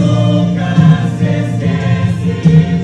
Nunca se esquece.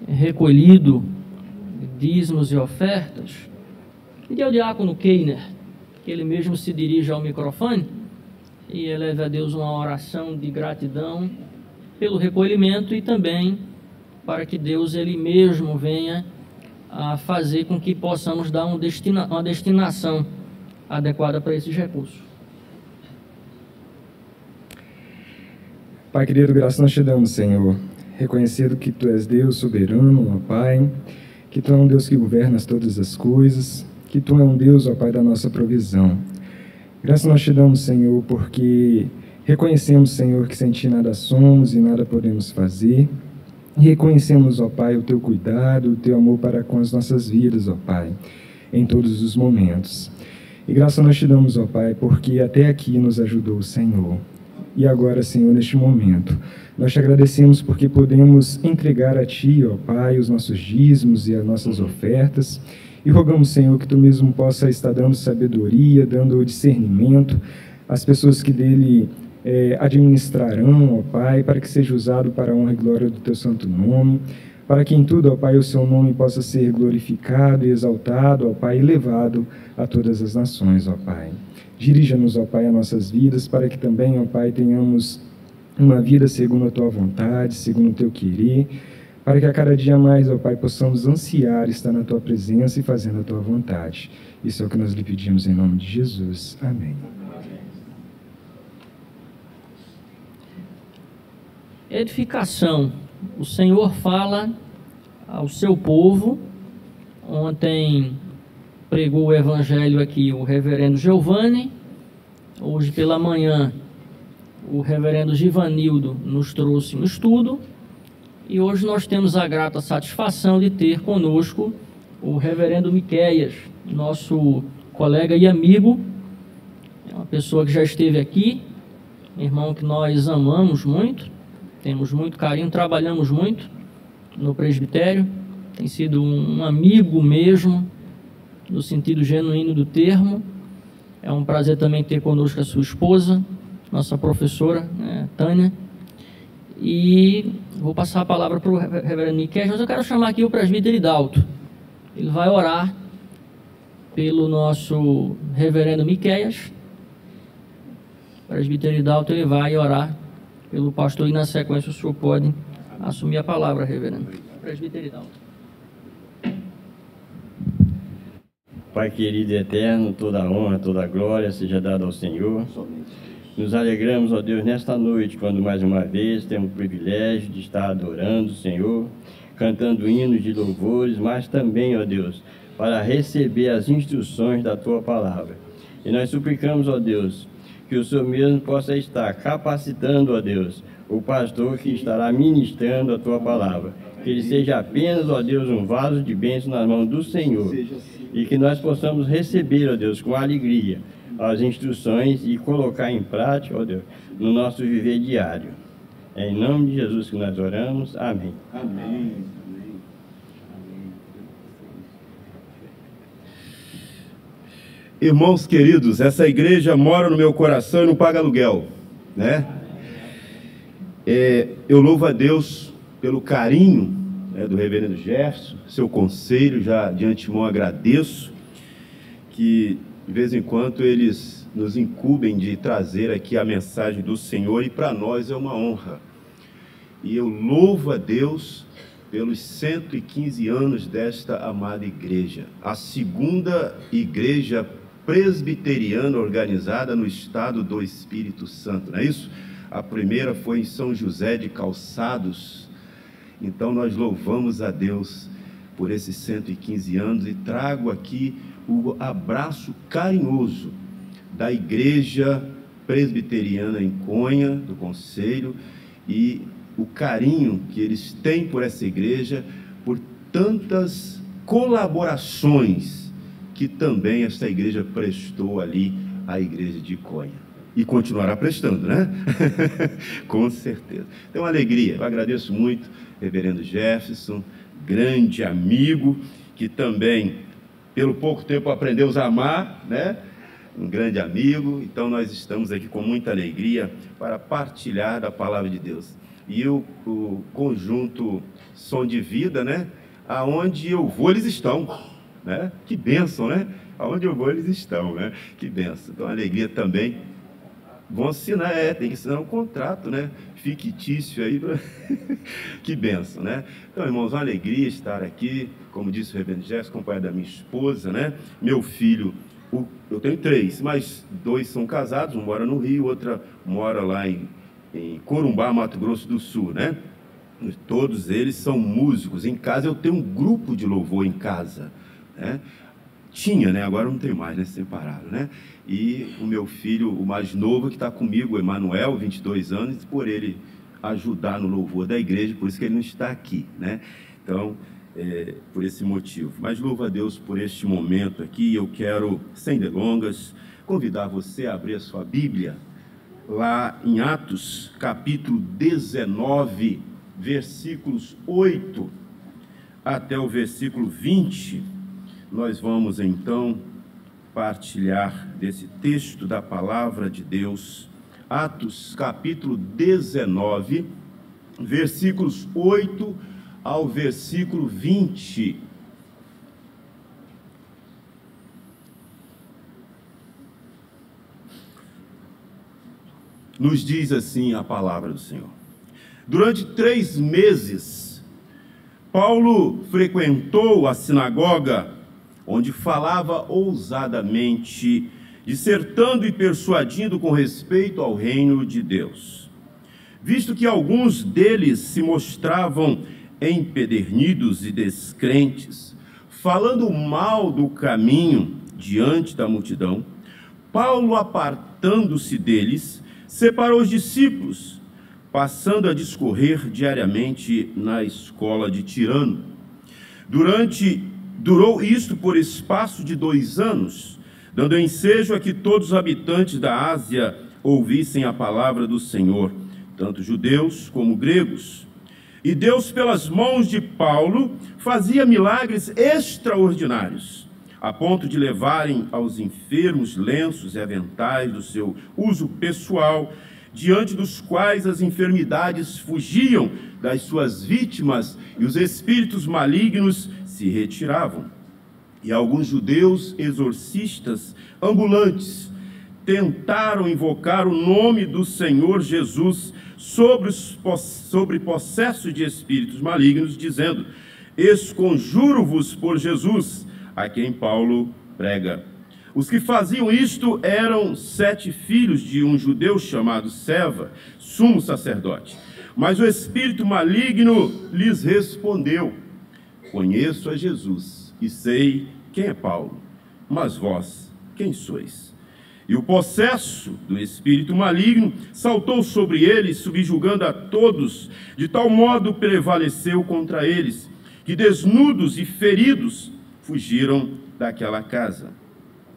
recolhido dízimos e ofertas, pedir ao diácono Keiner que ele mesmo se dirija ao microfone e eleve a Deus uma oração de gratidão pelo recolhimento e também para que Deus ele mesmo venha a fazer com que possamos dar uma destinação adequada para esses recursos. Pai querido, graças nós te damos, Senhor, reconhecendo que Tu és Deus soberano, ó Pai, que Tu é um Deus que governas todas as coisas, que Tu é um Deus, ó Pai, da nossa provisão. Graças nós te damos, Senhor, porque reconhecemos, Senhor, que sem Ti nada somos e nada podemos fazer. E reconhecemos, ó Pai, o Teu cuidado, o Teu amor para com as nossas vidas, ó Pai, em todos os momentos. E graças nós te damos, ó Pai, porque até aqui nos ajudou o Senhor. E agora, Senhor, neste momento, nós te agradecemos porque podemos entregar a Ti, ó Pai, os nossos dízimos e as nossas ofertas. E rogamos, Senhor, que Tu mesmo possa estar dando sabedoria, dando discernimento às pessoas que dele administrarão, ó Pai, para que seja usado para a honra e glória do Teu santo nome, para que em tudo, ó Pai, o Seu nome possa ser glorificado e exaltado, ó Pai, e levado a todas as nações, ó Pai. Dirija-nos, ó Pai, as nossas vidas, para que também, ó Pai, tenhamos uma vida segundo a Tua vontade, segundo o Teu querer, para que a cada dia mais, ó Pai, possamos ansiar estar na Tua presença e fazendo a Tua vontade. Isso é o que nós lhe pedimos em nome de Jesus. Amém. Edificação. O Senhor fala ao seu povo. Ontem pregou o evangelho aqui o reverendo Giovanni. Hoje pela manhã o reverendo Givanildo nos trouxe um estudo. E hoje nós temos a grata satisfação de ter conosco o reverendo Miqueias, nosso colega e amigo. É uma pessoa que já esteve aqui, irmão que nós amamos muito, temos muito carinho, trabalhamos muito no presbitério. Tem sido um amigo mesmo, no sentido genuíno do termo. É um prazer também ter conosco a sua esposa, nossa professora, né, Tânia. E vou passar a palavra para o reverendo Miqueias, mas eu quero chamar aqui o presbítero Hidalto. Ele vai orar pelo nosso reverendo Miqueias. O presbítero Hidalto, ele vai orar pelo pastor e na sequência o senhor pode assumir a palavra, reverendo. Presbítero Hidalto. Pai querido e eterno, toda a honra, toda a glória seja dada ao Senhor. Nos alegramos, ó Deus, nesta noite, quando mais uma vez temos o privilégio de estar adorando o Senhor, cantando hinos de louvores, mas também, ó Deus, para receber as instruções da Tua palavra. E nós suplicamos, ó Deus, que o Senhor mesmo possa estar capacitando, ó Deus, o pastor que estará ministrando a Tua palavra. Que ele seja apenas, ó Deus, um vaso de bênção nas mãos do Senhor. E que nós possamos receber, ó Deus, com alegria, as instruções e colocar em prática, ó Deus, no nosso viver diário. É em nome de Jesus que nós oramos. Amém. Amém. Irmãos queridos, essa igreja mora no meu coração e não paga aluguel, né? Eu louvo a Deus pelo carinho, né, do reverendo Jefferson, seu conselho, já de antemão agradeço, que de vez em quando eles nos incumbem de trazer aqui a mensagem do Senhor, e para nós é uma honra. E eu louvo a Deus pelos 115 anos desta amada igreja, a segunda igreja presbiteriana organizada no estado do Espírito Santo, não é isso? A primeira foi em São José de Calçados. Então nós louvamos a Deus por esses 115 anos e trago aqui o abraço carinhoso da Igreja Presbiteriana em Conha, do Conselho, e o carinho que eles têm por essa igreja, por tantas colaborações que também esta igreja prestou ali à Igreja de Conha. E continuará prestando, né? Com certeza. Então, uma alegria. Eu agradeço muito, reverendo Jefferson, grande amigo, que também pelo pouco tempo aprendemos a amar, né? Um grande amigo. Então nós estamos aqui com muita alegria para partilhar da palavra de Deus. e o conjunto Som de Vida, né? Aonde eu vou, eles estão, né? Que bênção, né? Aonde eu vou, eles estão, né? Que bênção. Então, alegria também. Vão assinar, tem que assinar um contrato, né? Fictício aí. Que bênção, né? Então, irmãos, uma alegria estar aqui, como disse o reverendo Jefferson, acompanhado da minha esposa, né? Meu filho, eu tenho 3, mas 2 são casados, um mora no Rio, outra mora lá em Corumbá, Mato Grosso do Sul, né? Todos eles são músicos. Em casa eu tenho um grupo de louvor em casa, né? Tinha, né? Agora não tem mais, né? Separaram, né? E o meu filho, o mais novo, que está comigo, o Emanuel, 22 anos, por ele ajudar no louvor da igreja, por isso que ele não está aqui, né? Então, por esse motivo. Mas louvo a Deus por este momento aqui. Eu quero, sem delongas, convidar você a abrir a sua Bíblia lá em Atos, capítulo 19, versículos 8 até o versículo 20. Nós vamos, então, partilhar desse texto da palavra de Deus. Atos, capítulo 19, versículos 8 ao versículo 20. Nos diz assim a palavra do Senhor. Durante 3 meses, Paulo frequentou a sinagoga, onde falava ousadamente, dissertando e persuadindo com respeito ao reino de Deus. Visto que alguns deles se mostravam empedernidos e descrentes, falando mal do caminho diante da multidão, Paulo, apartando-se deles, separou os discípulos, passando a discorrer diariamente na escola de Tirano. Durou isto por espaço de 2 anos, dando ensejo a que todos os habitantes da Ásia ouvissem a palavra do Senhor, tanto judeus como gregos. E Deus, pelas mãos de Paulo, fazia milagres extraordinários, a ponto de levarem aos enfermos lenços e aventais do seu uso pessoal, diante dos quais as enfermidades fugiam das suas vítimas e os espíritos malignos se retiravam. E alguns judeus exorcistas ambulantes tentaram invocar o nome do Senhor Jesus sobre possessos de espíritos malignos, dizendo: esconjuro-vos por Jesus, a quem Paulo prega. Os que faziam isto eram 7 filhos de um judeu chamado Seva, sumo sacerdote. Mas o espírito maligno lhes respondeu: conheço a Jesus e sei quem é Paulo, mas vós quem sois? E o possesso do espírito maligno saltou sobre eles, subjugando a todos, de tal modo prevaleceu contra eles, que desnudos e feridos fugiram daquela casa.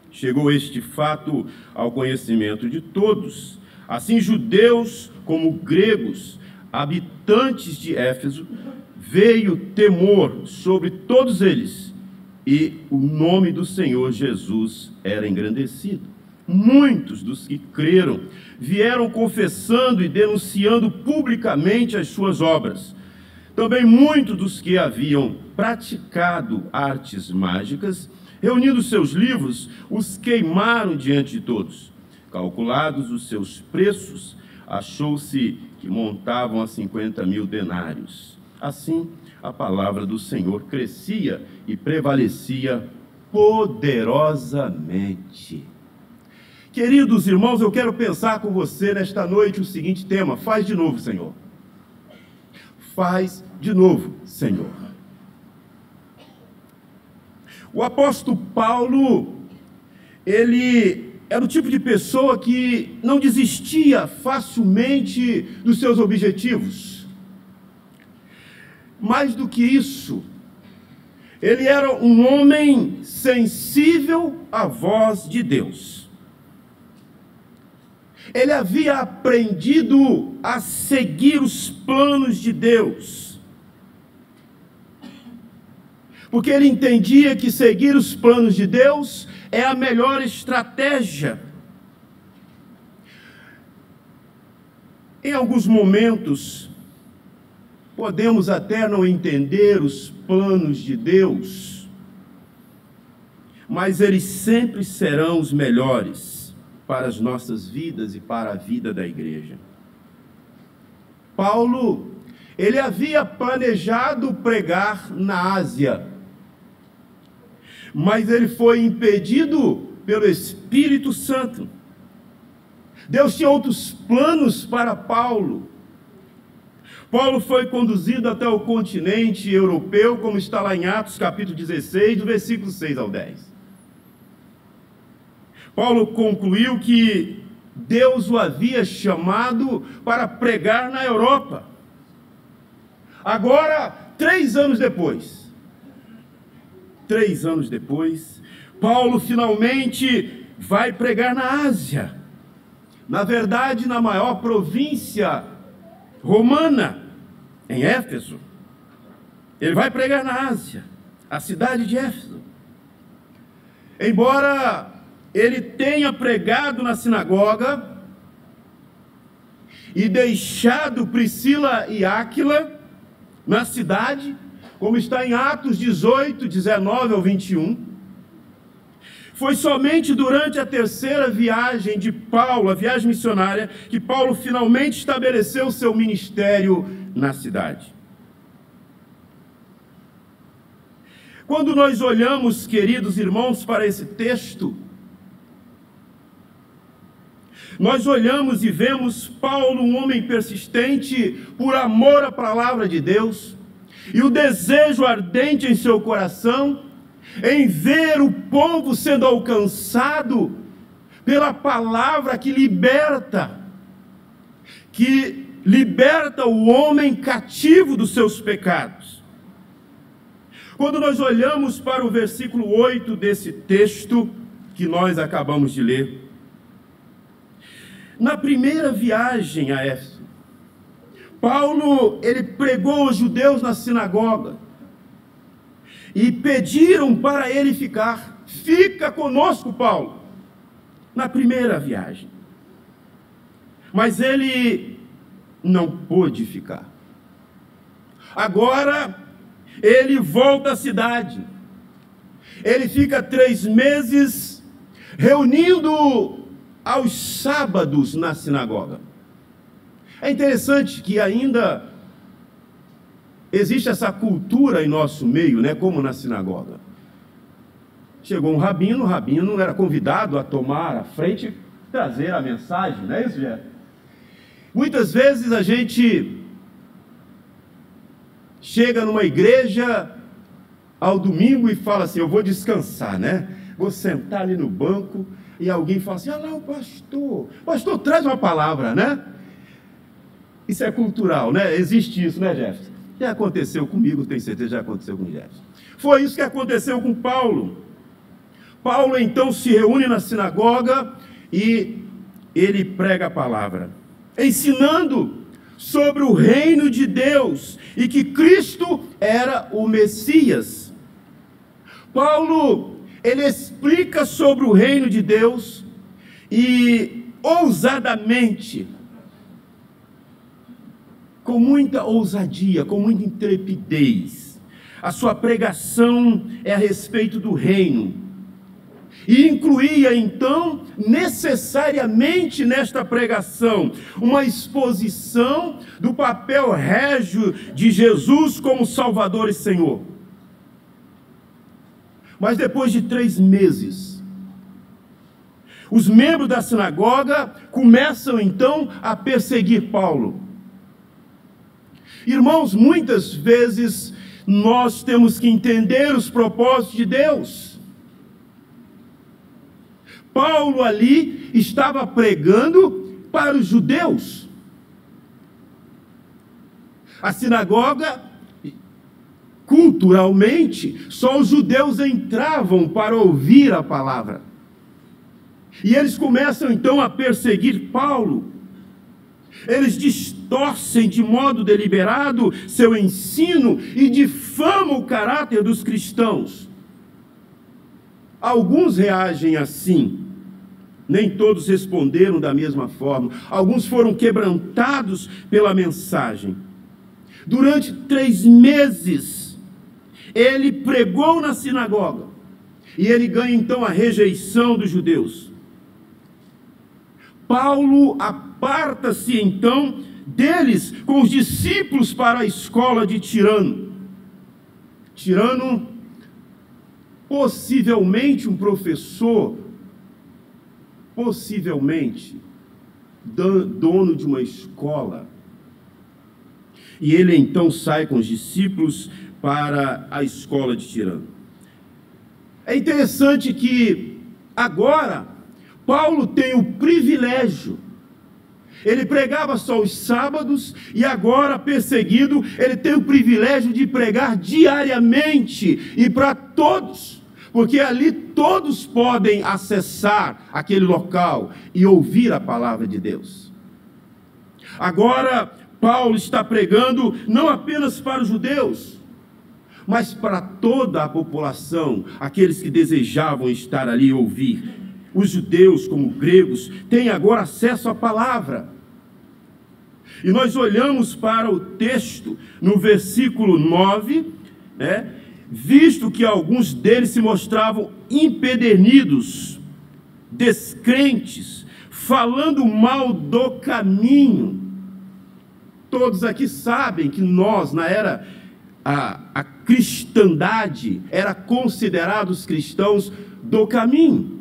Chegou este fato ao conhecimento de todos, assim judeus como gregos, habitantes de Éfeso. Veio temor sobre todos eles, e o nome do Senhor Jesus era engrandecido. Muitos dos que creram vieram confessando e denunciando publicamente as suas obras. Também muitos dos que haviam praticado artes mágicas, reunindo seus livros, os queimaram diante de todos. Calculados os seus preços, achou-se que montavam a 50.000 denários. Assim, a palavra do Senhor crescia e prevalecia poderosamente. Queridos irmãos, eu quero pensar com você nesta noite o seguinte tema: faz de novo, Senhor. Faz de novo, Senhor. O apóstolo Paulo, ele era o tipo de pessoa que não desistia facilmente dos seus objetivos. Mais do que isso, ele era um homem sensível à voz de Deus. Ele havia aprendido a seguir os planos de Deus, porque ele entendia que seguir os planos de Deus é a melhor estratégia. Em alguns momentos, podemos até não entender os planos de Deus, mas eles sempre serão os melhores para as nossas vidas e para a vida da igreja. Paulo, ele havia planejado pregar na Ásia, mas ele foi impedido pelo Espírito Santo. Deus tinha outros planos para Paulo. Paulo foi conduzido até o continente europeu, como está lá em Atos capítulo 16, do versículo 6 ao 10. Paulo concluiu que Deus o havia chamado para pregar na Europa. Agora, 3 anos depois, Paulo finalmente vai pregar na Ásia. Na verdade, na maior província romana, em Éfeso. Ele vai pregar na Ásia, a cidade de Éfeso. Embora ele tenha pregado na sinagoga e deixado Priscila e Áquila na cidade, como está em Atos 18, 19 ao 21, foi somente durante a 3ª viagem de Paulo, a viagem missionária, que Paulo finalmente estabeleceu o seu ministério na cidade. Quando nós olhamos, queridos irmãos, para esse texto, nós olhamos e vemos Paulo, um homem persistente por amor à palavra de Deus, e o desejo ardente em seu coração em ver o povo sendo alcançado pela palavra que liberta o homem cativo dos seus pecados. Quando nós olhamos para o versículo 8 desse texto que nós acabamos de ler, na primeira viagem a Éfeso, Paulo, ele pregou aos judeus na sinagoga e pediram para ele ficar. Fica conosco, Paulo, na primeira viagem. Mas ele não pôde ficar. Agora, ele volta à cidade. Ele fica 3 meses reunindo aos sábados na sinagoga. É interessante que ainda existe essa cultura em nosso meio, né, como na sinagoga. Chegou um rabino, o rabino era convidado a tomar a frente e trazer a mensagem, não é isso, Jeff? Muitas vezes a gente chega numa igreja ao domingo e fala assim, eu vou descansar, né? Vou sentar ali no banco, e alguém fala assim, lá o pastor traz uma palavra, né? Isso é cultural, né? Existe isso, né, Jefferson? Já aconteceu comigo, tenho certeza que já aconteceu com o Jefferson. Foi isso que aconteceu com Paulo. Paulo, então, se reúne na sinagoga e ele prega a palavra, ensinando sobre o reino de Deus e que Cristo era o Messias. Paulo, ele explica sobre o reino de Deus e ousadamente, com muita ousadia, com muita intrepidez, a sua pregação é a respeito do reino. E incluía, então, necessariamente nesta pregação, uma exposição do papel régio de Jesus como Salvador e Senhor. Mas depois de 3 meses, os membros da sinagoga começam, então, a perseguir Paulo. Irmãos, muitas vezes nós temos que entender os propósitos de Deus. Paulo ali estava pregando para os judeus. A sinagoga, culturalmente, só os judeus entravam para ouvir a palavra. E eles começam então a perseguir Paulo. Eles distorcem de modo deliberado seu ensino e difamam o caráter dos cristãos. Alguns reagem assim, nem todos responderam da mesma forma. Alguns foram quebrantados pela mensagem. Durante 3 meses, ele pregou na sinagoga. E ele ganha então a rejeição dos judeus. Paulo aparta-se então deles com os discípulos para a escola de Tirano. Tirano, possivelmente um professor, possivelmente dono de uma escola. E ele então sai com os discípulos para a escola de Tirano. É interessante que agora Paulo tem o privilégio. Ele pregava só os sábados e agora, perseguido, ele tem o privilégio de pregar diariamente e para todos, porque ali todos podem acessar aquele local e ouvir a palavra de Deus. Agora, Paulo está pregando não apenas para os judeus, mas para toda a população, aqueles que desejavam estar ali e ouvir. Os judeus, como gregos, têm agora acesso à palavra. E nós olhamos para o texto no versículo 9, visto que alguns deles se mostravam empedernidos, descrentes, falando mal do caminho. Todos aqui sabem que nós, na era, a cristandade, era considerados cristãos do caminho.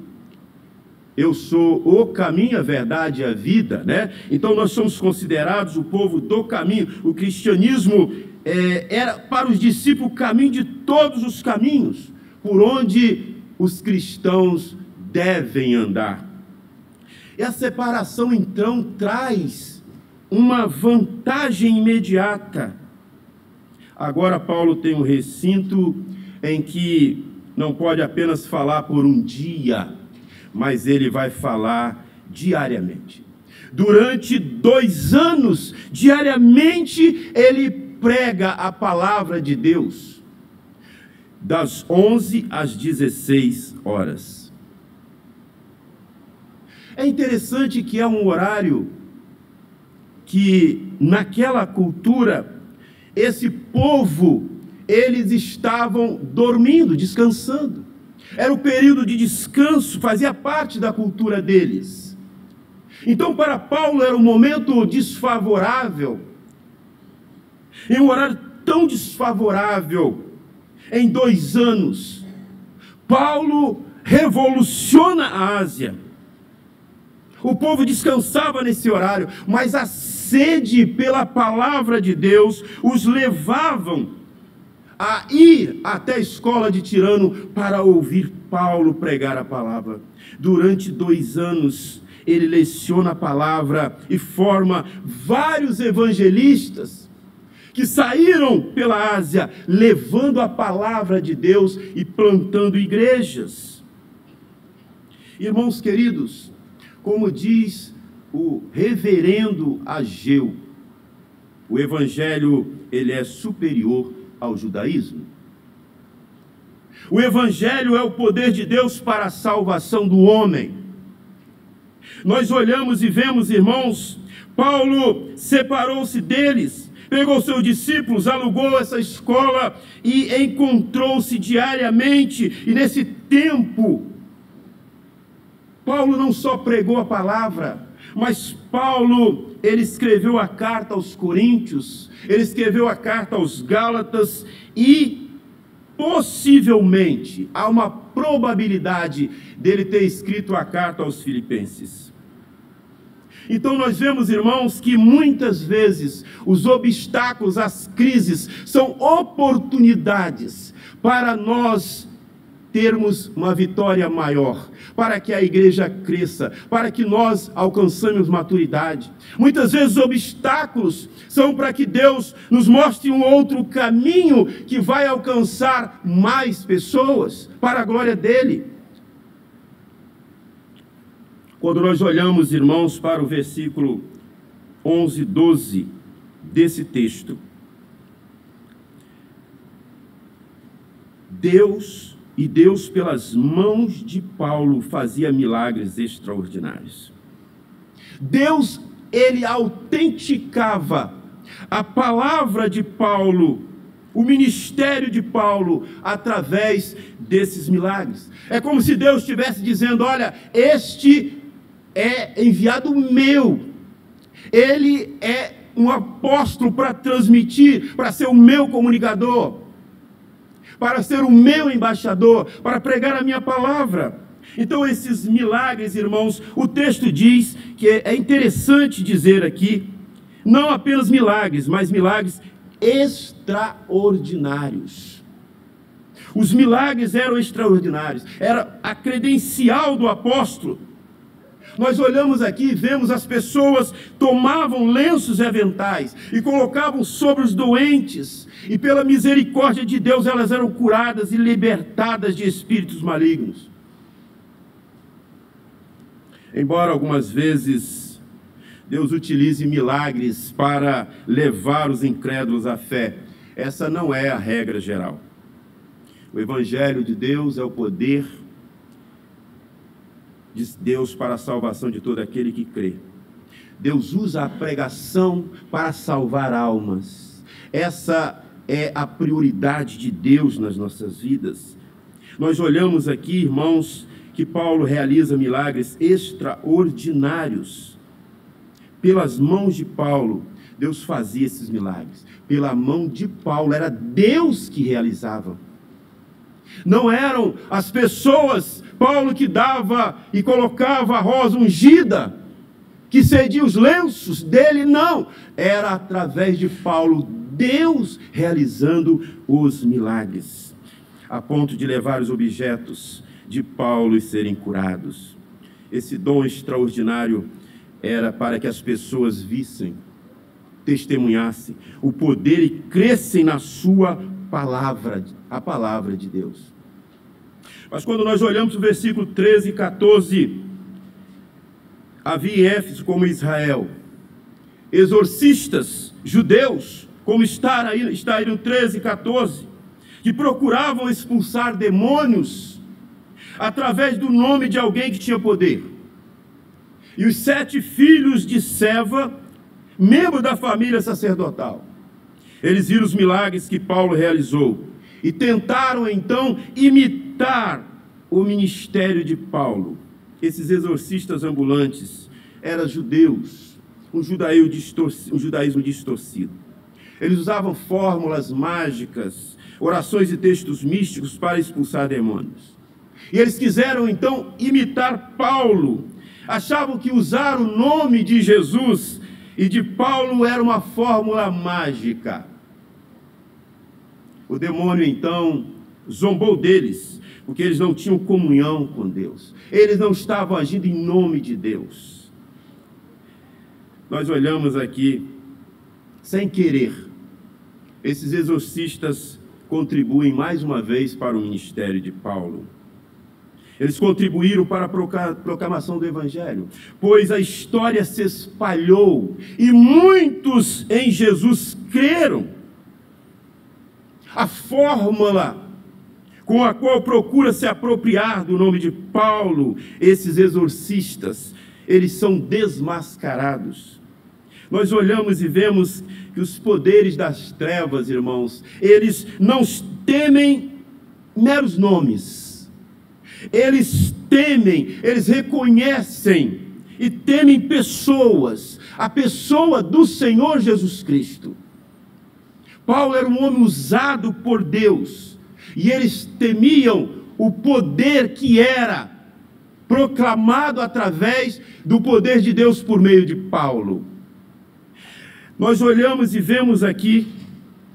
Eu sou o caminho, a verdade e a vida, Então nós somos considerados o povo do caminho. O cristianismo era para os discípulos o caminho de todos os caminhos, por onde os cristãos devem andar. E a separação então traz uma vantagem imediata. Agora Paulo tem um recinto em que não pode apenas falar por um dia, mas ele vai falar diariamente. Durante 2 anos, diariamente, ele prega a palavra de Deus, das 11 às 16 horas. É interessante que é um horário que, naquela cultura, esse povo, eles estavam dormindo, descansando. Era o período de descanso, fazia parte da cultura deles. Então, para Paulo, era um momento desfavorável. Em um horário tão desfavorável, em 2 anos, Paulo revoluciona a Ásia. O povo descansava nesse horário, mas a sede pela palavra de Deus os levavam a ir até a escola de Tirano para ouvir Paulo pregar a palavra. Durante 2 anos, ele leciona a palavra e forma vários evangelistas que saíram pela Ásia, levando a palavra de Deus e plantando igrejas. Irmãos queridos, como diz o reverendo Ageu, o evangelho, ele é superior ao judaísmo. O evangelho é o poder de Deus para a salvação do homem. Nós olhamos e vemos, irmãos, Paulo separou-se deles, pegou seus discípulos, alugou essa escola e encontrou-se diariamente. E nesse tempo, Paulo não só pregou a palavra, mas Paulo, ele escreveu a carta aos Coríntios, ele escreveu a carta aos Gálatas e possivelmente há uma probabilidade dele ter escrito a carta aos Filipenses. Então nós vemos, irmãos, que muitas vezes os obstáculos, as crises, são oportunidades para nós termos uma vitória maior, para que a igreja cresça, para que nós alcançamos maturidade. Muitas vezes os obstáculos são para que Deus nos mostre um outro caminho que vai alcançar mais pessoas para a glória dele. Quando nós olhamos, irmãos, para o versículo 11, 12 desse texto, Deus, pelas mãos de Paulo, fazia milagres extraordinários. Deus, ele autenticava a palavra de Paulo, o ministério de Paulo, através desses milagres. É como se Deus estivesse dizendo: olha, este é enviado meu, ele é um apóstolo para transmitir, para ser o meu comunicador, para ser o meu embaixador, para pregar a minha palavra. Então esses milagres, irmãos, o texto diz que é interessante dizer aqui, não apenas milagres, mas milagres extraordinários. Os milagres eram extraordinários, era a credencial do apóstolo. Nós olhamos aqui e vemos as pessoas tomavam lenços e aventais e colocavam sobre os doentes, e pela misericórdia de Deus elas eram curadas e libertadas de espíritos malignos. Embora algumas vezes Deus utilize milagres para levar os incrédulos à fé, essa não é a regra geral. O Evangelho de Deus é o poder de Deus para a salvação de todo aquele que crê. Deus usa a pregação para salvar almas. Essa é a prioridade de Deus nas nossas vidas. Nós olhamos aqui, irmãos, que Paulo realiza milagres extraordinários. Pelas mãos de Paulo, Deus fazia esses milagres. Pela mão de Paulo, era Deus que realizava. Não eram as pessoas, Paulo que dava e colocava a rosa ungida, que cedia os lenços dele, não. Era através de Paulo, Deus realizando os milagres, a ponto de levar os objetos de Paulo e serem curados. Esse dom extraordinário era para que as pessoas vissem, testemunhassem o poder e crescem na sua palavra, a palavra de Deus. Mas quando nós olhamos o versículo 13 e 14, havia em Éfeso, como Israel, exorcistas judeus, como está aí no 13 e 14, que procuravam expulsar demônios através do nome de alguém que tinha poder. E os 7 filhos de Seva, membro da família sacerdotal, eles viram os milagres que Paulo realizou e tentaram então imitar o ministério de Paulo. Esses exorcistas ambulantes eram judeus, um judaísmo distorcido. Eles usavam fórmulas mágicas, orações e textos místicos para expulsar demônios. E eles quiseram então imitar Paulo. Achavam que usar o nome de Jesus e de Paulo era uma fórmula mágica. O demônio então zombou deles, porque eles não tinham comunhão com Deus. Eles não estavam agindo em nome de Deus. Nós olhamos aqui, sem querer, esses exorcistas contribuem mais uma vez para o ministério de Paulo. Eles contribuíram para a proclamação do Evangelho, pois a história se espalhou e muitos em Jesus creram. A fórmula com a qual procura se apropriar do nome de Paulo, esses exorcistas, eles são desmascarados. Nós olhamos e vemos que os poderes das trevas, irmãos, eles não temem meros nomes. Eles temem, eles reconhecem e temem pessoas, a pessoa do Senhor Jesus Cristo. Paulo era um homem usado por Deus, e eles temiam o poder que era proclamado através do poder de Deus por meio de Paulo. Nós olhamos e vemos aqui,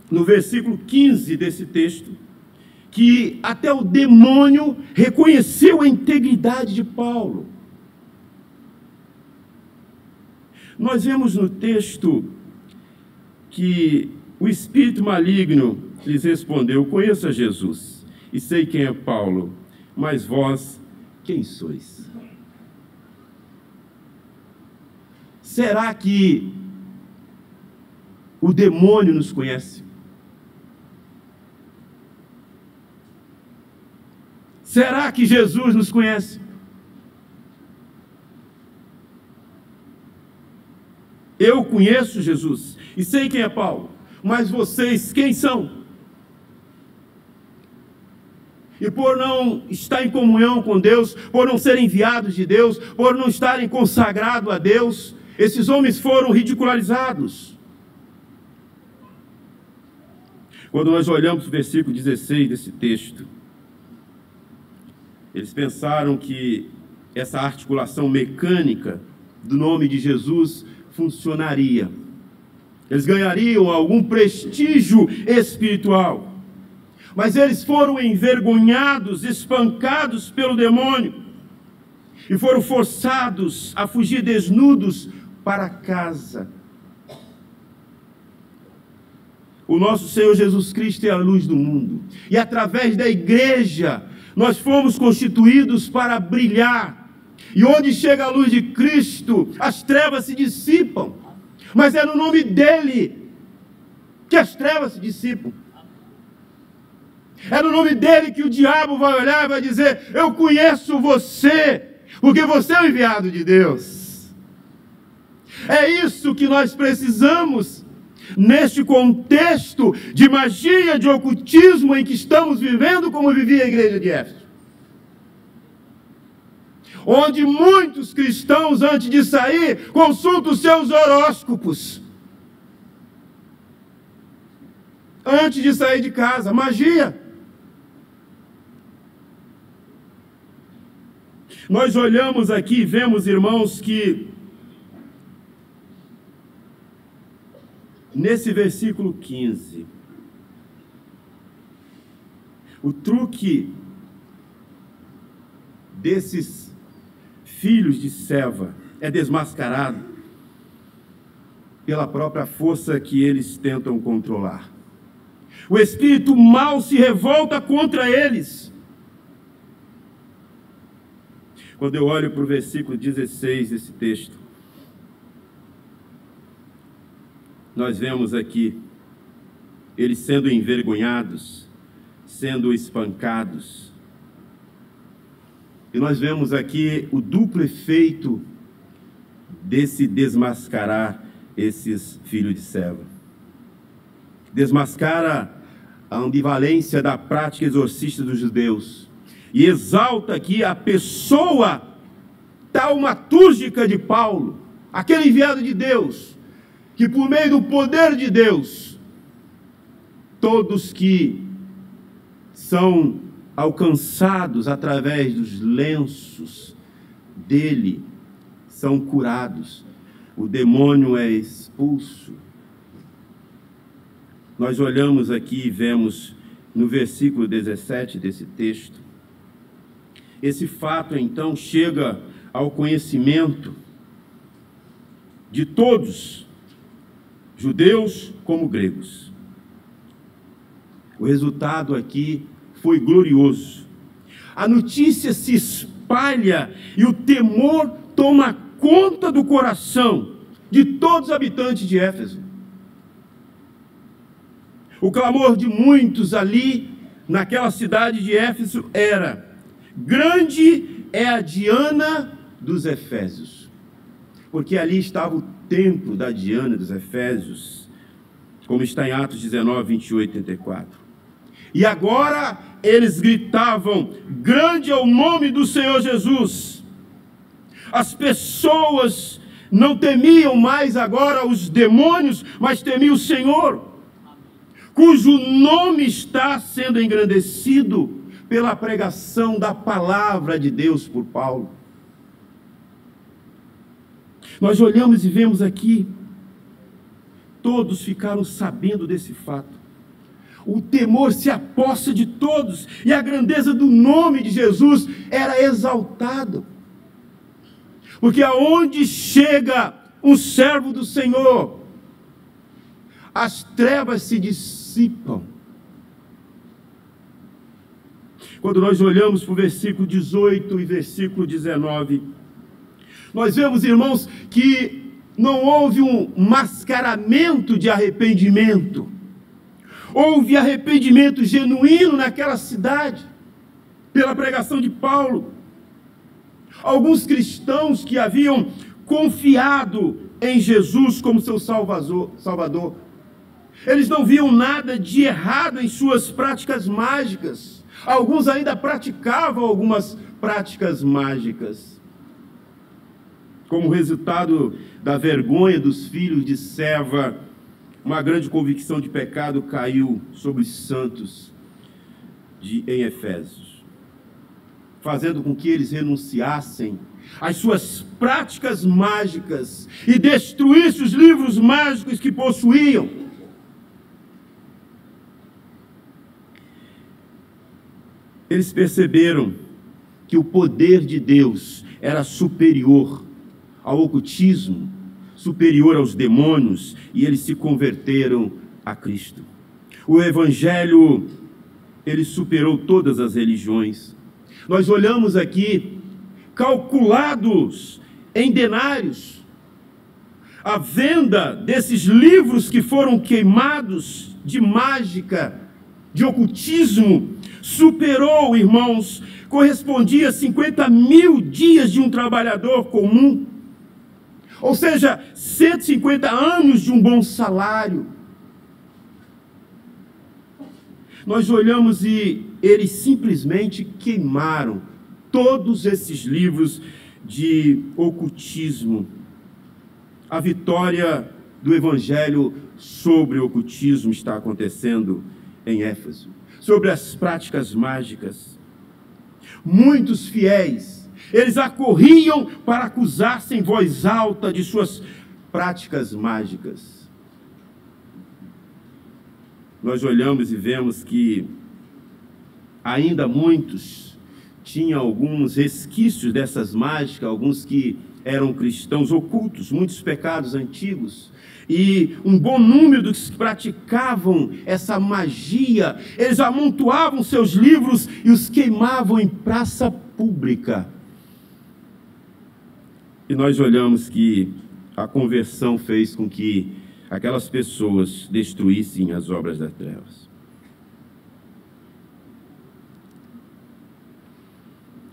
no versículo 15 desse texto, que até o demônio reconheceu a integridade de Paulo. Nós vemos no texto que o espírito maligno lhes respondeu: conheço a Jesus e sei quem é Paulo, mas vós quem sois? Será que o demônio nos conhece? Será que Jesus nos conhece? Eu conheço Jesus e sei quem é Paulo, mas vocês quem são? E por não estar em comunhão com Deus, por não serem enviados de Deus, por não estarem consagrados a Deus, esses homens foram ridicularizados. Quando nós olhamos o versículo 16 desse texto, eles pensaram que essa articulação mecânica do nome de Jesus funcionaria. Eles ganhariam algum prestígio espiritual. Mas eles foram envergonhados, espancados pelo demônio e foram forçados a fugir desnudos para casa. O nosso Senhor Jesus Cristo é a luz do mundo. E através da igreja, nós fomos constituídos para brilhar. E onde chega a luz de Cristo, as trevas se dissipam. Mas é no nome dele que as trevas se dissipam. É no nome dele que o diabo vai olhar e vai dizer: eu conheço você, porque você é o enviado de Deus. É isso que nós precisamos neste contexto de magia, de ocultismo em que estamos vivendo, como vivia a igreja de Éfeso. Onde muitos cristãos, antes de sair, consultam os seus horóscopos. Antes de sair de casa, magia. Nós olhamos aqui e vemos, irmãos, que nesse versículo 15, o truque desses filhos de Seva é desmascarado pela própria força que eles tentam controlar. O espírito mau se revolta contra eles. Quando eu olho para o versículo 16 desse texto, nós vemos aqui eles sendo envergonhados, sendo espancados. E nós vemos aqui o duplo efeito desse desmascarar esses filhos de Seva. Desmascara a ambivalência da prática exorcista dos judeus e exalta aqui a pessoa taumatúrgica de Paulo, aquele enviado de Deus, que por meio do poder de Deus, todos que são alcançados através dos lenços dele são curados, o demônio é expulso. Nós olhamos aqui e vemos no versículo 17 desse texto, esse fato então chega ao conhecimento de todos, judeus como gregos. O resultado aqui foi glorioso. A notícia se espalha e o temor toma conta do coração de todos os habitantes de Éfeso. O clamor de muitos ali, naquela cidade de Éfeso, era: grande é a Diana dos Efésios. Porque ali estava o templo da Diana dos Efésios, como está em Atos 19, 28 e 34. E agora eles gritavam: grande é o nome do Senhor Jesus. As pessoas não temiam mais agora os demônios, mas temiam o Senhor, cujo nome está sendo engrandecido pela pregação da palavra de Deus por Paulo. Nós olhamos e vemos aqui, todos ficaram sabendo desse fato. O temor se apossa de todos e a grandeza do nome de Jesus era exaltado. Porque aonde chega um servo do Senhor, as trevas se dissipam. Quando nós olhamos para o versículo 18 e versículo 19, nós vemos, irmãos, que não houve um mascaramento de arrependimento. Houve arrependimento genuíno naquela cidade, pela pregação de Paulo. Alguns cristãos que haviam confiado em Jesus como seu Salvador. Eles não viam nada de errado em suas práticas mágicas. Alguns ainda praticavam algumas práticas mágicas. Como resultado da vergonha dos filhos de Seva, uma grande convicção de pecado caiu sobre os santos em Efésios, fazendo com que eles renunciassem às suas práticas mágicas e destruíssem os livros mágicos que possuíam. Eles perceberam que o poder de Deus era superior ao ocultismo, superior aos demônios, e eles se converteram a Cristo. O Evangelho, ele superou todas as religiões. Nós olhamos aqui, calculados em denários, a venda desses livros que foram queimados de mágica, de ocultismo, superou, irmãos, correspondia a 50.000 dias de um trabalhador comum. Ou seja, 150 anos de um bom salário. Nós olhamos e eles simplesmente queimaram todos esses livros de ocultismo. A vitória do Evangelho sobre o ocultismo está acontecendo em Éfeso, sobre as práticas mágicas. Muitos fiéis, eles acorriam para acusar-se em voz alta de suas práticas mágicas. Nós olhamos e vemos que ainda muitos tinham alguns resquícios dessas mágicas, alguns que eram cristãos ocultos, muitos pecados antigos, e um bom número dos que praticavam essa magia, eles amontoavam seus livros e os queimavam em praça pública. E nós olhamos que a conversão fez com que aquelas pessoas destruíssem as obras das trevas.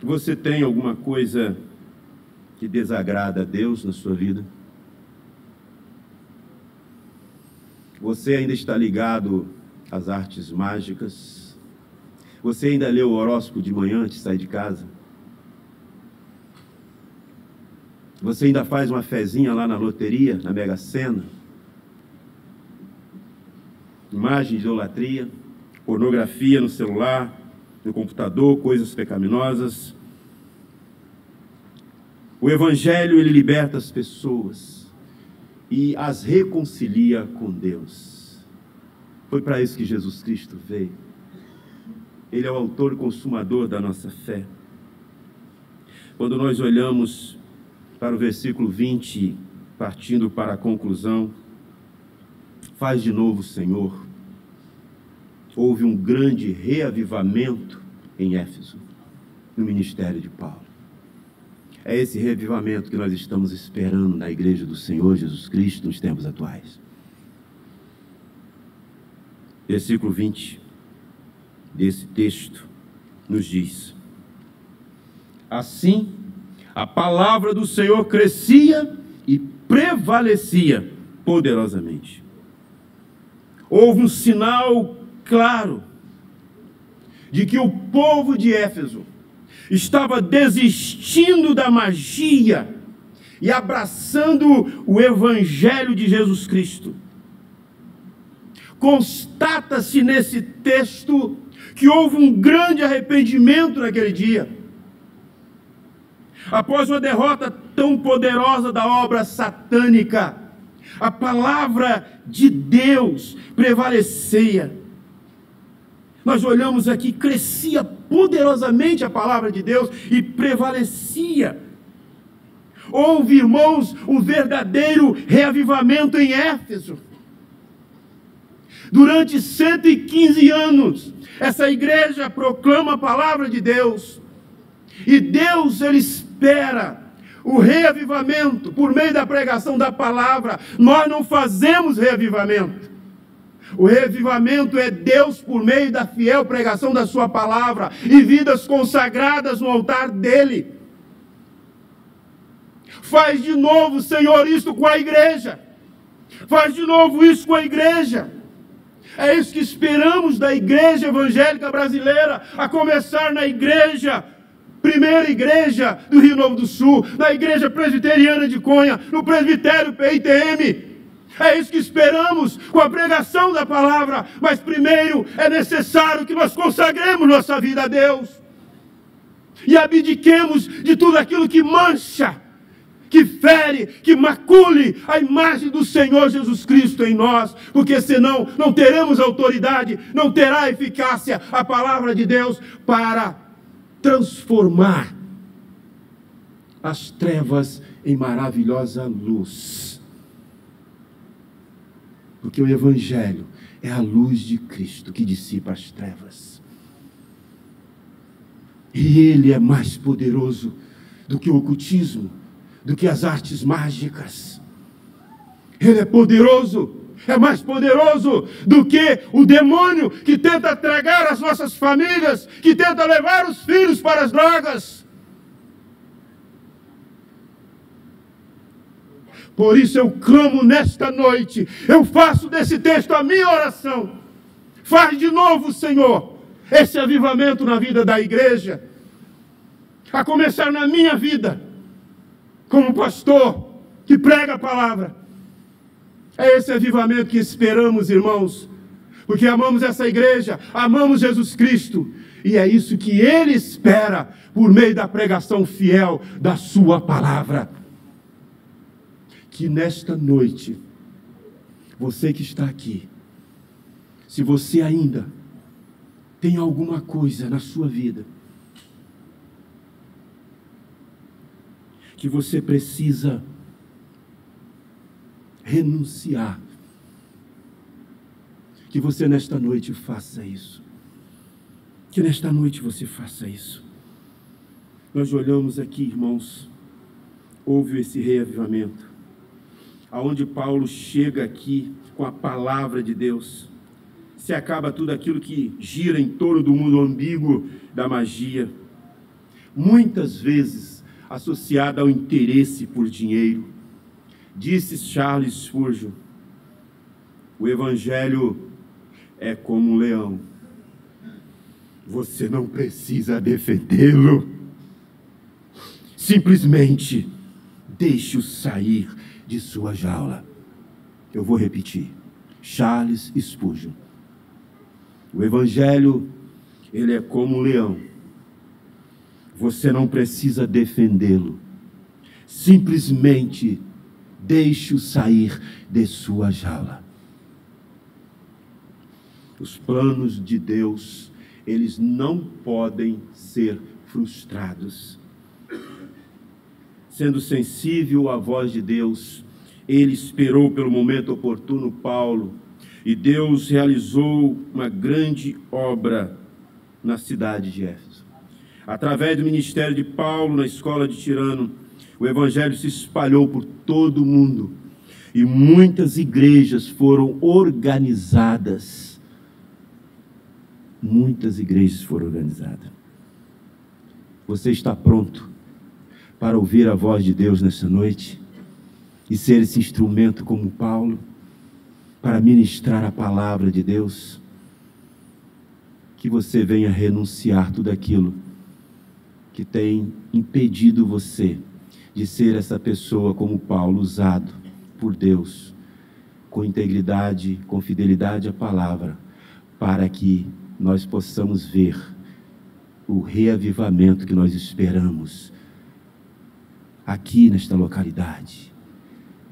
Você tem alguma coisa que desagrada a Deus na sua vida? Você ainda está ligado às artes mágicas? Você ainda lê o horóscopo de manhã antes de sair de casa? Você ainda faz uma fezinha lá na loteria, na Mega Sena? Imagem de idolatria, pornografia no celular, no computador, coisas pecaminosas. O Evangelho, ele liberta as pessoas e as reconcilia com Deus. Foi para isso que Jesus Cristo veio. Ele é o autor e consumador da nossa fé. Quando nós olhamos para o versículo 20, partindo para a conclusão, faz de novo, Senhor. Houve um grande reavivamento em Éfeso, no ministério de Paulo. É esse reavivamento que nós estamos esperando na igreja do Senhor Jesus Cristo nos tempos atuais. Versículo 20 desse texto nos diz: assim, a palavra do Senhor crescia e prevalecia poderosamente. Houve um sinal claro de que o povo de Éfeso estava desistindo da magia e abraçando o Evangelho de Jesus Cristo. Constata-se nesse texto que houve um grande arrependimento naquele dia. Após uma derrota tão poderosa da obra satânica, a palavra de Deus prevalecia. Nós olhamos aqui, crescia poderosamente a palavra de Deus e prevalecia. Houve, irmãos, um verdadeiro reavivamento em Éfeso. Durante 115 anos, essa igreja proclama a palavra de Deus. E Deus, ele espera o reavivamento por meio da pregação da palavra. Nós não fazemos reavivamento. O reavivamento é Deus por meio da fiel pregação da sua palavra e vidas consagradas no altar dele. Faz de novo, Senhor, isso com a igreja. Faz de novo isso com a igreja. É isso que esperamos da igreja evangélica brasileira, a começar na igreja, primeira igreja do Rio Novo do Sul, na igreja presbiteriana de Conha, no presbitério PITM. É isso que esperamos com a pregação da palavra, mas primeiro é necessário que nós consagremos nossa vida a Deus e abdiquemos de tudo aquilo que mancha, que fere, que macule a imagem do Senhor Jesus Cristo em nós, porque senão não teremos autoridade, não terá eficácia a palavra de Deus para transformar as trevas em maravilhosa luz. Porque o Evangelho é a luz de Cristo que dissipa as trevas. E Ele é mais poderoso do que o ocultismo, do que as artes mágicas. Ele é poderoso, é mais poderoso do que o demônio que tenta tragar as nossas famílias, que tenta levar os filhos para as drogas. Por isso eu clamo nesta noite, eu faço desse texto a minha oração. Faz de novo, Senhor, esse avivamento na vida da igreja, a começar na minha vida, como pastor que prega a palavra. É esse avivamento que esperamos, irmãos, porque amamos essa igreja, amamos Jesus Cristo, e é isso que Ele espera por meio da pregação fiel da sua palavra. Que nesta noite, você que está aqui, se você ainda tem alguma coisa na sua vida que você precisa renunciar, que você nesta noite faça isso. Que nesta noite você faça isso. Nós olhamos aqui, irmãos, houve esse reavivamento, aonde Paulo chega aqui com a palavra de Deus. Se acaba tudo aquilo que gira em torno do mundo ambíguo da magia, muitas vezes associada ao interesse por dinheiro. Disse Charles Spurgeon: o Evangelho é como um leão, você não precisa defendê-lo, simplesmente deixe-o sair de sua jaula. Eu vou repetir, Charles Spurgeon: o Evangelho, ele é como um leão, você não precisa defendê-lo, simplesmente deixe-o sair de sua jaula. Os planos de Deus, eles não podem ser frustrados. Sendo sensível à voz de Deus, ele esperou pelo momento oportuno Paulo, e Deus realizou uma grande obra na cidade de Éfeso. Através do ministério de Paulo na escola de Tirano, o Evangelho se espalhou por todo o mundo, e muitas igrejas foram organizadas. Muitas igrejas foram organizadas. Você está pronto para ouvir a voz de Deus nessa noite e ser esse instrumento como Paulo para ministrar a palavra de Deus? Que você venha renunciar tudo aquilo que tem impedido você de ser essa pessoa como Paulo, usado por Deus com integridade, com fidelidade à palavra, para que nós possamos ver o reavivamento que nós esperamos aqui nesta localidade,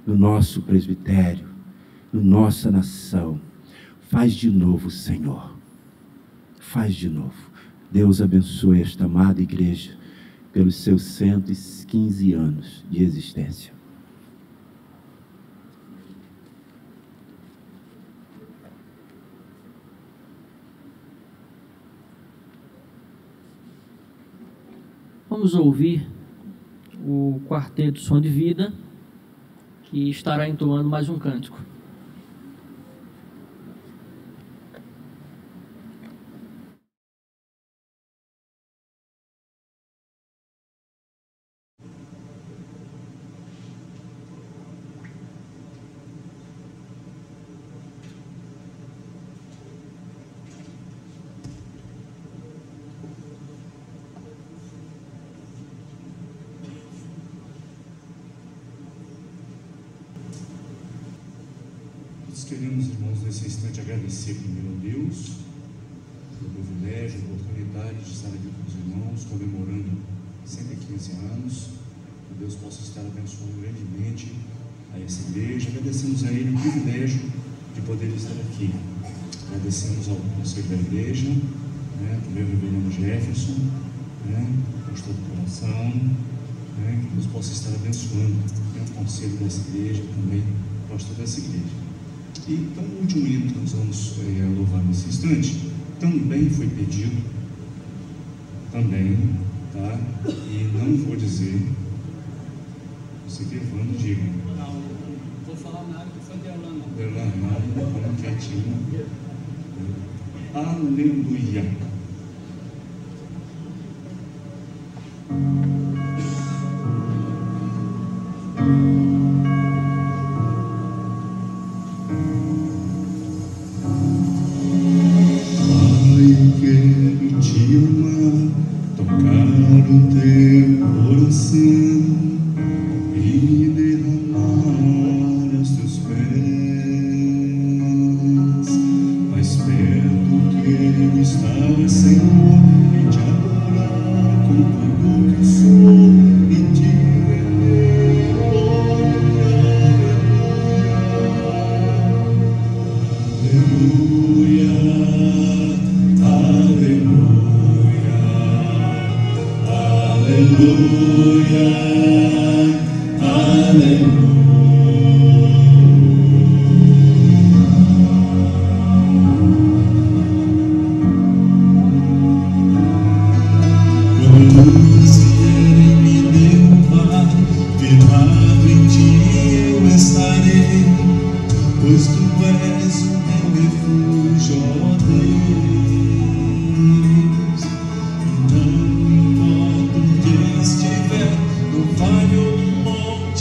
no nosso presbitério, na nossa nação. Faz de novo, Senhor. Faz de novo. Deus abençoe esta amada igreja pelos seus 115 anos de existência. Vamos ouvir o quarteto Som de Vida, que estará entoando mais um cântico. queremos, irmãos, nesse instante agradecer primeiro a Deus pelo privilégio, a oportunidade de estar aqui com os irmãos, comemorando 115 anos. Que Deus possa estar abençoando grandemente a essa igreja. Agradecemos a Ele o privilégio de poder estar aqui. Agradecemos ao conselho da igreja, também ao reverendo Jefferson, pastor do coração, que Deus possa estar abençoando o conselho dessa igreja, também o pastor dessa igreja. E então, o último hino que nós vamos louvar nesse instante também foi pedido, também, tá? E não vou dizer, você que Evandro diga. Não vou falar nada que foi Derlan, não. Derlan, nada, como quietinho. Aleluia.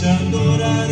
Te adorarei.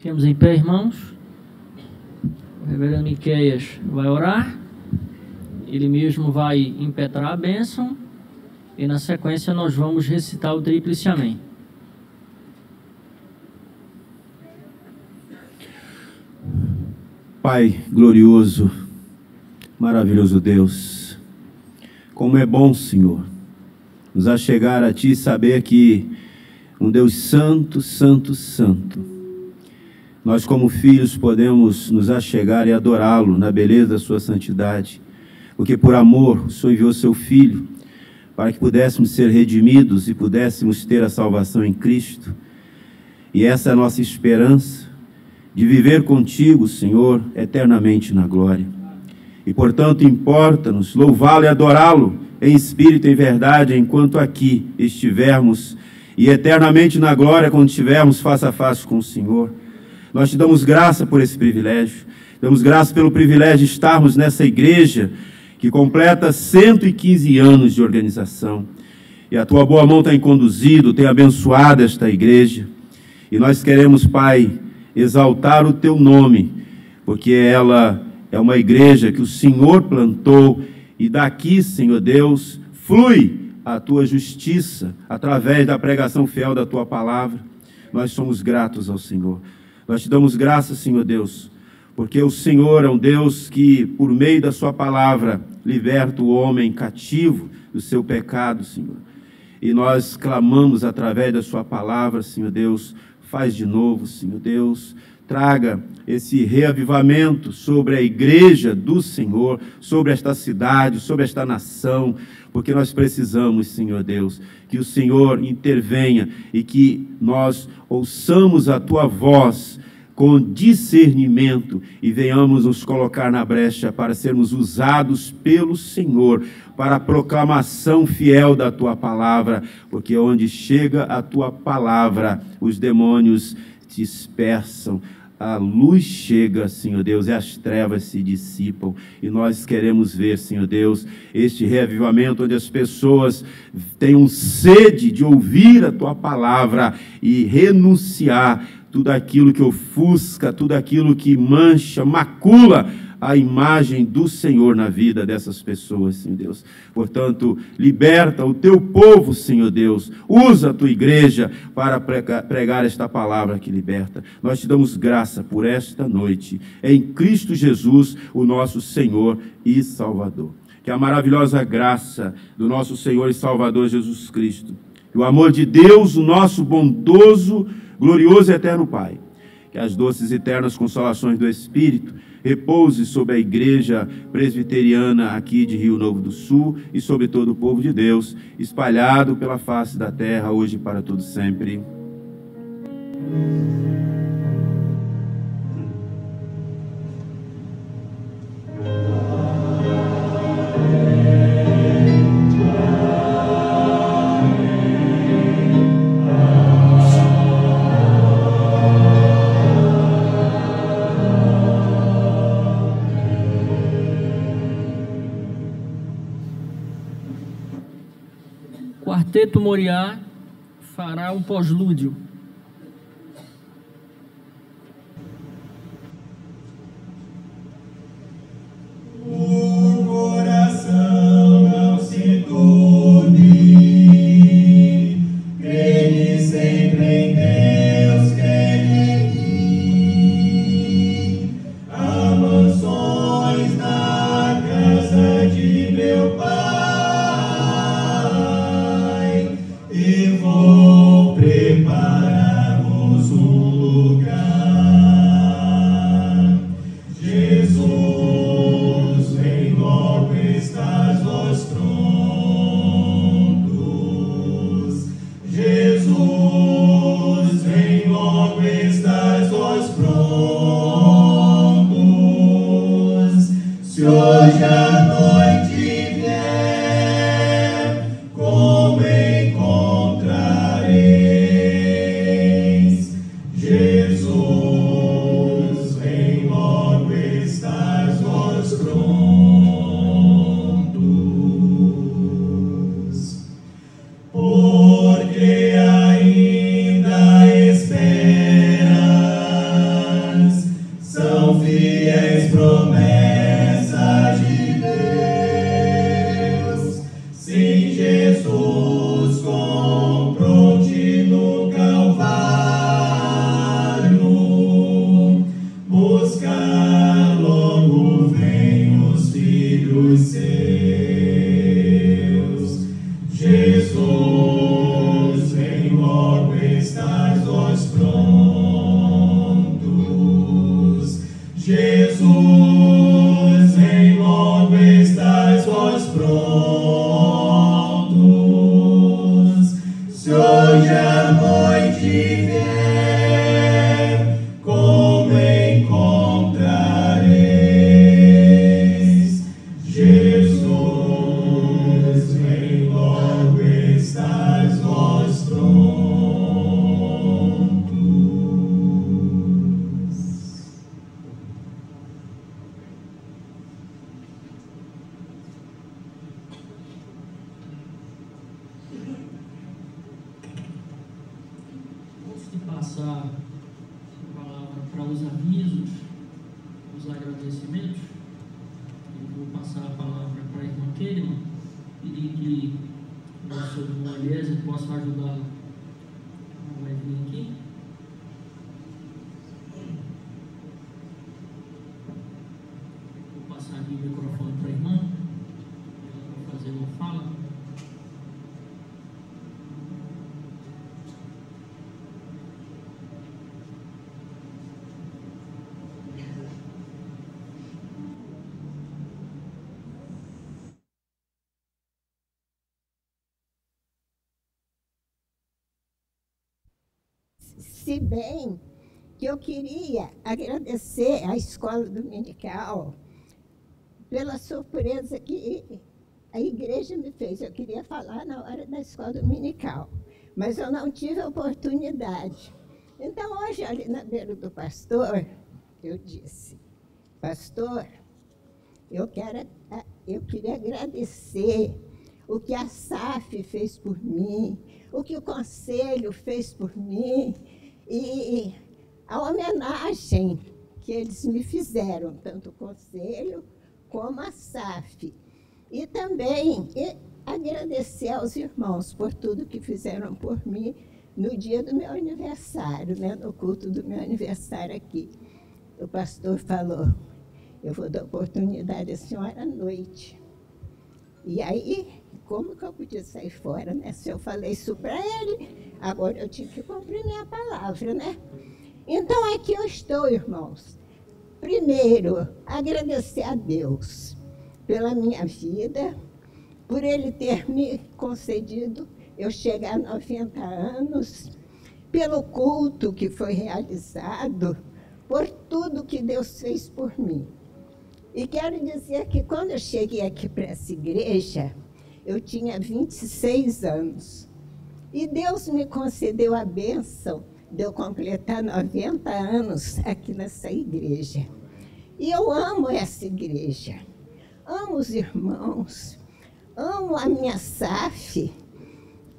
Fiquemos em pé, irmãos. O reverendo Miqueias vai orar. Ele mesmo vai impetrar a bênção. E na sequência nós vamos recitar o tríplice amém. Pai glorioso, maravilhoso Deus, como é bom, Senhor, nos achegar a Ti e saber que um Deus santo, santo, santo, nós como filhos podemos nos achegar e adorá-lo na beleza da Sua santidade, porque por amor o Senhor enviou Seu Filho para que pudéssemos ser redimidos e pudéssemos ter a salvação em Cristo. E essa é a nossa esperança, de viver contigo, Senhor, eternamente na glória. E, portanto, importa-nos louvá-lo e adorá-lo em espírito e em verdade, enquanto aqui estivermos, e eternamente na glória, quando estivermos face a face com o Senhor. Nós te damos graça por esse privilégio, damos graça pelo privilégio de estarmos nessa igreja que completa 115 anos de organização. E a tua boa mão tem conduzido, tem abençoado esta igreja. E nós queremos, Pai, exaltar o teu nome, porque ela é uma igreja que o Senhor plantou, e daqui, Senhor Deus, flui a tua justiça, através da pregação fiel da tua palavra. Nós somos gratos ao Senhor. Nós te damos graças, Senhor Deus, porque o Senhor é um Deus que, por meio da sua palavra, liberta o homem cativo do seu pecado, Senhor. E nós clamamos através da sua palavra, Senhor Deus, faz de novo, Senhor Deus, traga esse reavivamento sobre a igreja do Senhor, sobre esta cidade, sobre esta nação, porque nós precisamos, Senhor Deus, que o Senhor intervenha e que nós ouçamos a tua voz com discernimento e venhamos nos colocar na brecha para sermos usados pelo Senhor para a proclamação fiel da tua palavra, porque onde chega a tua palavra, os demônios dispersam, a luz chega, Senhor Deus, e as trevas se dissipam. E nós queremos ver, Senhor Deus, este reavivamento onde as pessoas tenham sede de ouvir a tua palavra e renunciar tudo aquilo que ofusca, tudo aquilo que mancha, macula a imagem do Senhor na vida dessas pessoas, Senhor Deus. Portanto, liberta o teu povo, Senhor Deus. Usa a tua igreja para pregar esta palavra que liberta. Nós te damos graça por esta noite, em Cristo Jesus, o nosso Senhor e Salvador. Que a maravilhosa graça do nosso Senhor e Salvador Jesus Cristo, e o amor de Deus, o nosso bondoso, glorioso e eterno Pai, que as doces e eternas consolações do Espírito repouse sobre a igreja presbiteriana aqui de Rio Novo do Sul e sobre todo o povo de Deus, espalhado pela face da terra, hoje e para todo sempre. Quarteto Moriá fará um pós-lúdio. O coração não se turbe, crede sempre em Deus, crede em mim. Há mansões na casa de meu Pai, e vou preparar Jesus comprou-te no Calvário, buscar logo vem os filhos seus. Jesus, vem logo, estás vós prontos. Jesus, vem logo, estás vós prontos. Se hoje a noite vier, como encontrareis? Jesus, vem logo, estás vós prontos. Antes de passar a palavra para os avisos, os agradecimentos, eu vou passar a palavra para a irmã Keirman, pedir que o nosso irmão Eliezer possa ajudá-la. Vai vir aqui. Vou passar aqui o microfone para a irmã, para fazer uma fala. Se bem que eu queria agradecer à escola dominical pela surpresa que a igreja me fez. Eu queria falar na hora da escola dominical, mas eu não tive a oportunidade. Então, hoje, ali na beira do pastor, eu disse: pastor, eu queria agradecer o que a SAF fez por mim, o que o Conselho fez por mim, e a homenagem que eles me fizeram, tanto o Conselho como a SAF. E também agradecer aos irmãos por tudo que fizeram por mim no dia do meu aniversário, né, no culto do meu aniversário aqui. O pastor falou: eu vou dar oportunidade à senhora à noite. E aí, como que eu podia sair fora, né? Se eu falei isso para ele, agora eu tive que cumprir minha palavra, né? Então, aqui eu estou, irmãos. Primeiro, agradecer a Deus pela minha vida, por Ele ter me concedido eu chegar a 90 anos, pelo culto que foi realizado, por tudo que Deus fez por mim. E quero dizer que quando eu cheguei aqui para essa igreja, eu tinha 26 anos. E Deus me concedeu a bênção de eu completar 90 anos aqui nessa igreja. E eu amo essa igreja, amo os irmãos, amo a minha SAF,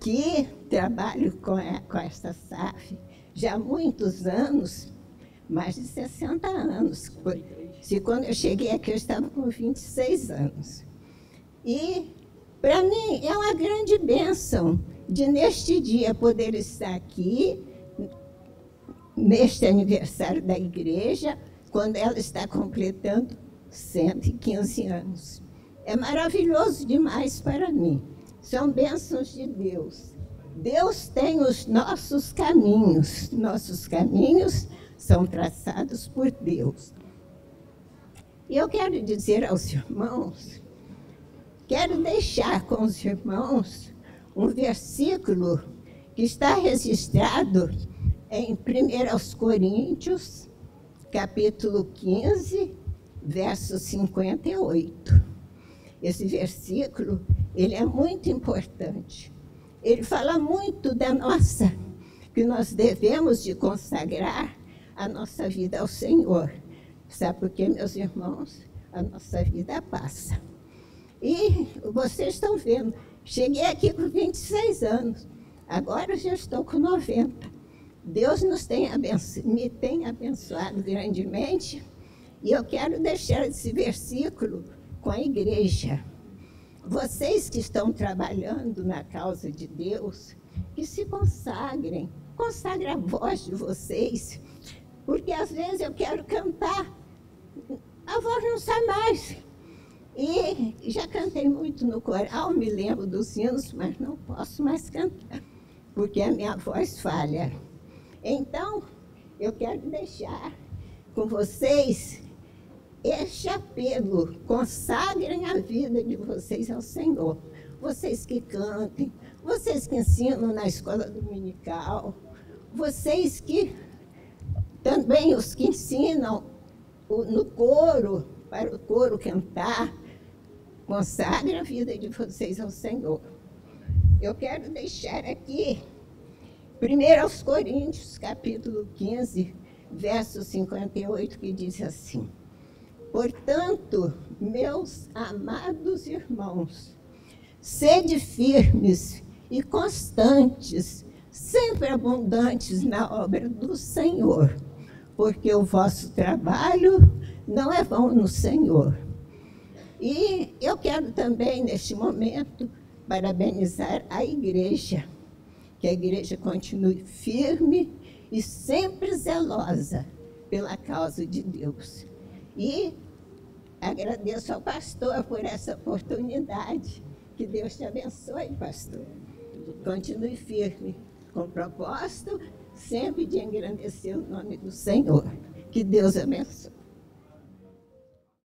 que trabalho com essa SAF já há muitos anos, mais de 60 anos. Se quando eu cheguei aqui eu estava com 26 anos. E para mim é uma grande bênção de neste dia poder estar aqui, neste aniversário da igreja, quando ela está completando 115 anos. É maravilhoso demais para mim. São bênçãos de Deus. Deus tem os nossos caminhos são traçados por Deus. E eu quero dizer aos irmãos, quero deixar com os irmãos um versículo que está registrado em 1 Coríntios, capítulo 15, verso 58. Esse versículo, ele é muito importante. Ele fala muito que nós devemos de consagrar a nossa vida ao Senhor. Sabe por quê, meus irmãos? A nossa vida passa. E vocês estão vendo, cheguei aqui com 26 anos, agora eu já estou com 90. Deus me tem abençoado grandemente, e eu quero deixar esse versículo com a igreja. vocês que estão trabalhando na causa de Deus, que se consagrem, consagrem a voz de vocês, porque às vezes eu quero cantar, a voz não sai mais. E já cantei muito no coral, me lembro dos hinos, mas não posso mais cantar, porque a minha voz falha. Então, eu quero deixar com vocês este apelo: consagrem a vida de vocês ao Senhor. Vocês que cantem, vocês que ensinam na escola dominical, vocês que também os que ensinam no coro, para o coro cantar, consagrem a vida de vocês ao Senhor. Eu quero deixar aqui 1 Coríntios, capítulo 15, verso 58, que diz assim: portanto, meus amados irmãos, sede firmes e constantes, sempre abundantes na obra do Senhor, porque o vosso trabalho não é vão no Senhor. E eu quero também, neste momento, parabenizar a igreja, que a igreja continue firme e sempre zelosa pela causa de Deus. E agradeço ao pastor por essa oportunidade. Que Deus te abençoe, pastor. Continue firme, com propósito, sempre de engrandecer o nome do Senhor. Que Deus abençoe.